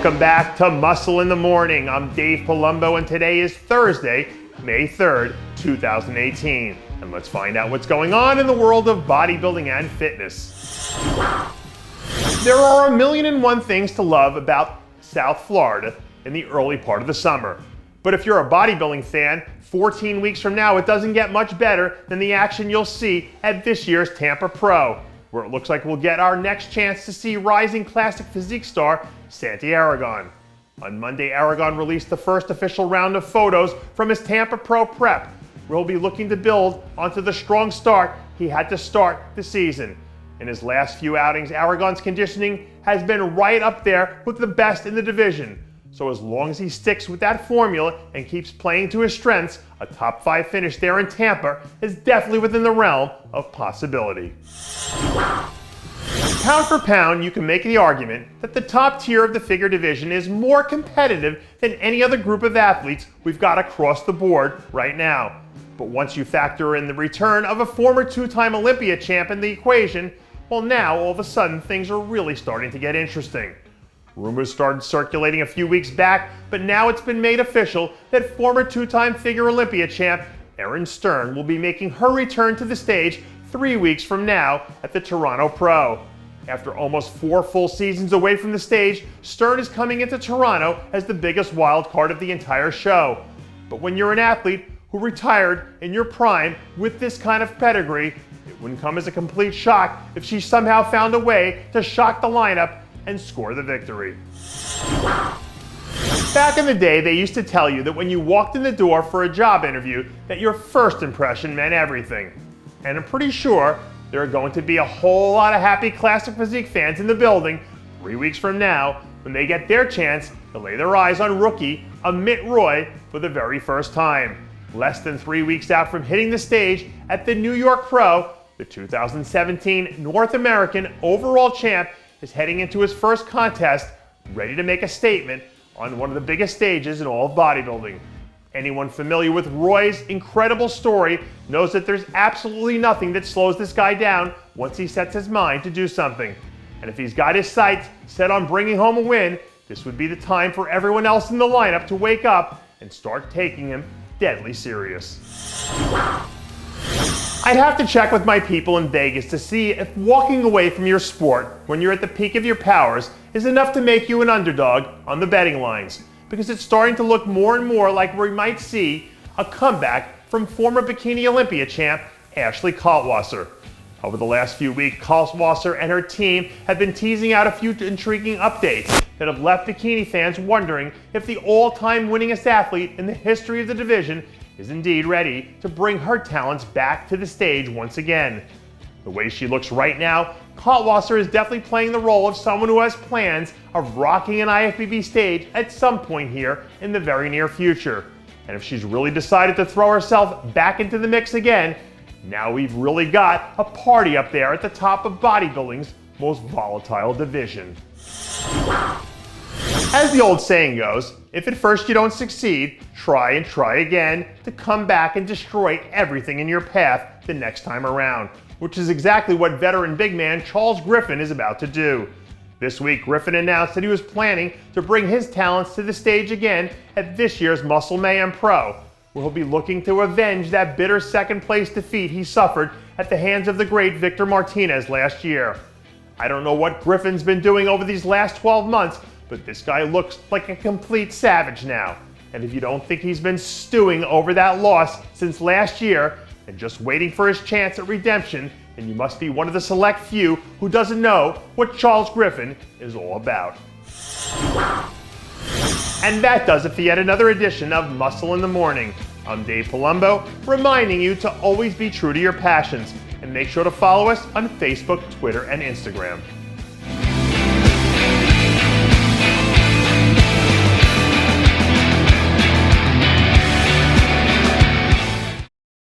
Welcome back to Muscle in the Morning. I'm Dave Palumbo, and today is Thursday, May 3rd, 2018. And let's find out what's going on in the world of bodybuilding and fitness. There are 1,000,001 things to love about South Florida in the early part of the summer. But if you're a bodybuilding fan, 14 weeks from now, it doesn't get much better than the action you'll see at this year's Tampa Pro, where it looks like we'll get our next chance to see rising classic physique star Santi Aragon. On Monday, Aragon released the first official round of photos from his Tampa Pro prep, where he'll be looking to build onto the strong start he had to start the season. In his last few outings, Aragon's conditioning has been right up there with the best in the division. So as long as he sticks with that formula and keeps playing to his strengths, a top 5 finish there in Tampa is definitely within the realm of possibility. Pound for pound, you can make the argument that the top tier of the figure division is more competitive than any other group of athletes we've got across the board right now. But once you factor in the return of a former 2-time Olympia champ in the equation, well, now all of a sudden things are really starting to get interesting. Rumors started circulating a few weeks back, but now it's been made official that former 2-time figure Olympia champ Erin Stern will be making her return to the stage 3 weeks from now at the Toronto Pro. After almost 4 full seasons away from the stage, Stern is coming into Toronto as the biggest wild card of the entire show. But when you're an athlete who retired in your prime with this kind of pedigree, it wouldn't come as a complete shock if she somehow found a way to shock the lineup and score the victory. Back in the day, they used to tell you that when you walked in the door for a job interview, that your first impression meant everything. And I'm pretty sure there are going to be a whole lot of happy classic physique fans in the building 3 weeks from now when they get their chance to lay their eyes on rookie Amit Roy for the very first time. Less than 3 weeks out from hitting the stage at the New York Pro, the 2017 North American overall champ is heading into his first contest, ready to make a statement on one of the biggest stages in all of bodybuilding. Anyone familiar with Roy's incredible story knows that there's absolutely nothing that slows this guy down once he sets his mind to do something. And if he's got his sights set on bringing home a win, this would be the time for everyone else in the lineup to wake up and start taking him deadly serious. I'd have to check with my people in Vegas to see if walking away from your sport when you're at the peak of your powers is enough to make you an underdog on the betting lines, because it's starting to look more and more like we might see a comeback from former Bikini Olympia champ Ashley Kaltwasser. Over the last few weeks, Kaltwasser and her team have been teasing out a few intriguing updates that have left bikini fans wondering if the all-time winningest athlete in the history of the division is indeed ready to bring her talents back to the stage once again. The way she looks right now, Kaltwasser is definitely playing the role of someone who has plans of rocking an IFBB stage at some point here in the very near future. And if she's really decided to throw herself back into the mix again, now we've really got a party up there at the top of bodybuilding's most volatile division. As the old saying goes, if at first you don't succeed, try and try again to come back and destroy everything in your path the next time around, which is exactly what veteran big man Charles Griffen is about to do. This week, Griffen announced that he was planning to bring his talents to the stage again at this year's Muscle Mayhem Pro, where he'll be looking to avenge that bitter second-place defeat he suffered at the hands of the great Victor Martinez last year. I don't know what Griffen's been doing over these last 12 months, but this guy looks like a complete savage now. And if you don't think he's been stewing over that loss since last year and just waiting for his chance at redemption, then you must be one of the select few who doesn't know what Charles Griffen is all about. And that does it for yet another edition of Muscle in the Morning. I'm Dave Palumbo, reminding you to always be true to your passions, and make sure to follow us on Facebook, Twitter, and Instagram.